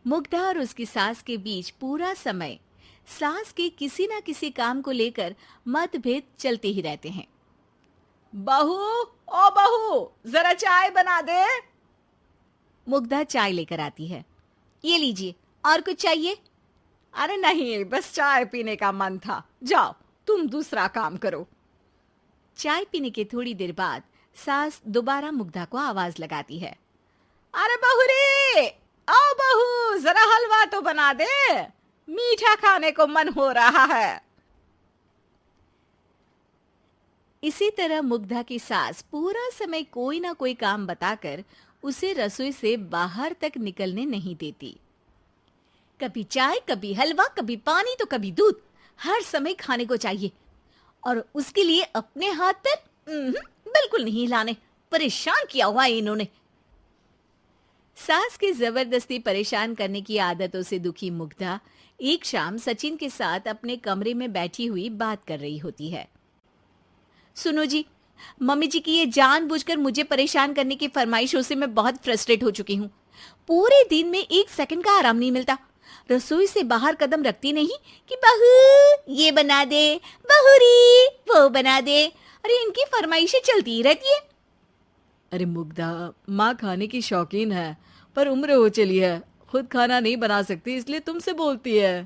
मुग्धा और उसकी सास के बीच पूरा समय सास के किसी न किसी काम को लेकर मतभेद चलते ही रहते हैं। बहू, ओ बहू, जरा चाय बना दे। मुग्धा चाय लेकर आती है। ये लीजिए, और कुछ चाहिए? अरे नहीं, बस चाय पीने का मन था। जाओ, तुम दूसरा काम करो। चाय पीने के थोड़ी देर बाद सास दोबारा मुग्धा को आवाज लगाती है। अरे बहू रे, आओ बहू, जरा हलवा तो बना दे, मीठा खाने को मन हो रहा है। इसी तरह मुग्धा की सास पूरा समय कोई ना कोई काम बताकर उसे रसोई से बाहर तक निकलने नहीं देती। कभी चाय, कभी हलवा, कभी पानी तो कभी दूध, हर समय खाने को चाहिए और उसके लिए अपने हाथ पैर बिल्कुल नहीं हिलाने। परेशान किया हुआ है इन्होंने। सास के जबरदस्ती परेशान करने की आदतों से दुखी मुग्धा एक शाम सचिन के साथ अपने कमरे में बैठी हुई बात कर रही होती है। सुनो जी, मम्मी जी की ये जानबूझकर मुझे परेशान करने की फरमाइशों से मैं बहुत फ्रस्ट्रेट हो चुकी हूँ। पूरे दिन में एक सेकंड का आराम नहीं मिलता। रसोई से बाहर कदम रखती नहीं कि बहू ये बना दे, बहुरी वो बना दे। अरे इनकी फरमाइशें चलती ही रहती है। अरे मुग्धा, माँ खाने की शौकीन है, पर उम्र हो चली है, खुद खाना नहीं बना सकती, इसलिए तुमसे बोलती है।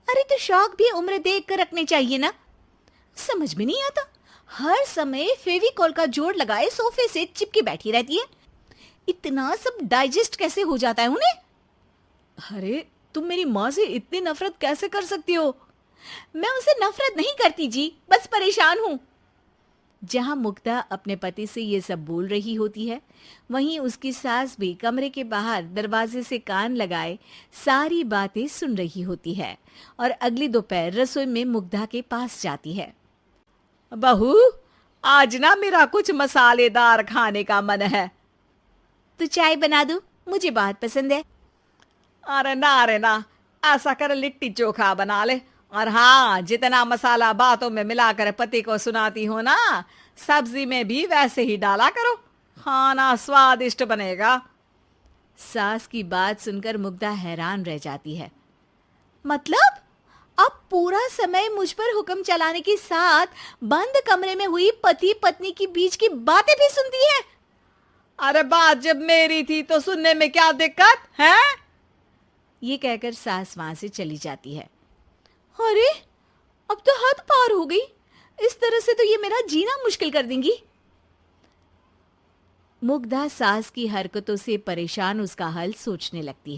अरे तो शौक भी उम्र देख कर रखने चाहिए ना। समझ में नहीं आता, हर समय फेविकॉल का जोड़ लगाए सोफे से चिपके बैठी रहती है। इतना सब डाइजेस्ट कैसे हो जाता है उन्हें? अरे तुम मेरी माँ से इतनी नफरत कैसे कर सकती हो? मैं उसे नफरत नहीं करती जी, बस परेशान हूँ। जहां मुग्धा अपने पति से ये सब बोल रही होती है, वहीं उसकी सास भी कमरे के बाहर दरवाजे से कान लगाए सारी बातें सुन रही होती है और अगली दोपहर रसोई में मुग्धा के पास जाती है। बहू, आज ना मेरा कुछ मसालेदार खाने का मन है। तो चाय बना दूं? मुझे बहुत पसंद है। अरे ना, ऐसा कर लिट्टी चोखा बना ले। और हाँ, जितना मसाला बातों में मिलाकर पति को सुनाती हो ना, सब्जी में भी वैसे ही डाला करो, खाना स्वादिष्ट बनेगा। सास की बात सुनकर मुग्धा हैरान रह जाती है। मतलब अब पूरा समय मुझ पर हुक्म चलाने के साथ बंद कमरे में हुई पति पत्नी की बीच की बातें भी सुनती है? अरे बात जब मेरी थी तो सुनने में क्या दिक्कत है? ये कहकर सास वहां से चली जाती है। अरे अब तो हद पार हो गई। इस तरह से तो ये मेरा जीना मुश्किल कर देंगी। मुग्धा सास की हरकतों से परेशान उसका हल सोचने लगती है।